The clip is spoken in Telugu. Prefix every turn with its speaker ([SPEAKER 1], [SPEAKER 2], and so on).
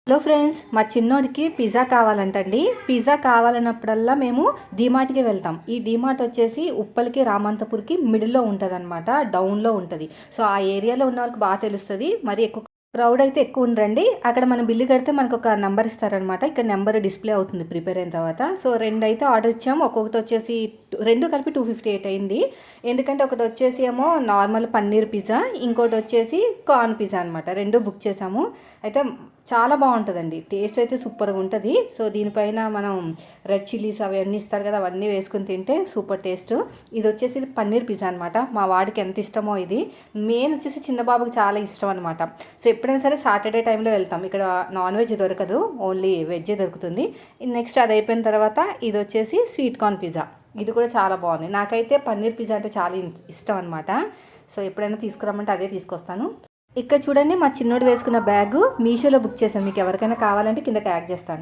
[SPEAKER 1] హలో ఫ్రెండ్స్, మా చిన్నోడికి పిజ్జా కావాలంటండి. పిజ్జా కావాలన్నప్పుడల్లా మేము డీమార్ట్కి వెళ్తాం. ఈ డీమార్ట్ వచ్చేసి ఉప్పల్కి రామంతపూర్కి మిడిల్లో ఉంటుంది అనమాట, డౌన్లో ఉంటుంది. సో ఆ ఏరియాలో ఉన్న వాళ్ళకి బాగా తెలుస్తుంది. మరి ఎక్కువ క్రౌడ్ అయితే ఎక్కువ ఉండరండి. అక్కడ మనం బిల్లు కడితే మనకు ఒక నెంబర్ ఇస్తారనమాట. ఇక్కడ నెంబర్ డిస్ప్లే అవుతుంది ప్రిపేర్ అయిన తర్వాత. సో రెండు అయితే ఆర్డర్ ఇచ్చాము. ఒక్కొక్కటి వచ్చేసి రెండు కలిపి 258 అయింది. ఎందుకంటే ఒకటి వచ్చేసి ఏమో నార్మల్ పన్నీర్ పిజ్జా, ఇంకోటి వచ్చేసి కార్న్ పిజ్జా అనమాట. రెండు బుక్ చేసాము. అయితే చాలా బాగుంటుందండి, టేస్ట్ అయితే సూపర్గా ఉంటుంది. సో దీనిపైన మనం రెడ్ చిల్లీస్ అవన్నీ ఇస్తారు కదా, అవన్నీ వేసుకుని తింటే సూపర్ టేస్ట్. ఇది వచ్చేసి పన్నీర్ పిజ్జా అనమాట. మా వాడికి ఎంత ఇష్టమో ఇది. మెయిన్ వచ్చేసి చిన్న బాబుకి చాలా ఇష్టం అనమాట. సో ఎప్పుడైనా సరే సాటర్డే టైంలో వెళ్తాం. ఇక్కడ నాన్ వెజ్ దొరకదు, ఓన్లీ వెజ్జే దొరుకుతుంది. నెక్స్ట్ అది అయిపోయిన తర్వాత ఇది వచ్చేసి స్వీట్ కార్న్ పిజ్జా. ఇది కూడా చాలా బాగుంది. నాకైతే పన్నీర్ పిజ్జా అంటే చాలా ఇష్టం అనమాట. సో ఎప్పుడైనా తీసుకురమ్మంటే అదే తీసుకొస్తాను. ఇక్కడ చూడండి, మా చిన్నోడు వేసుకున్న బ్యాగు మీషోలో బుక్ చేశాను. మీకు ఎవరికైనా కావాలంటే కింద ట్యాగ్ చేస్తాను.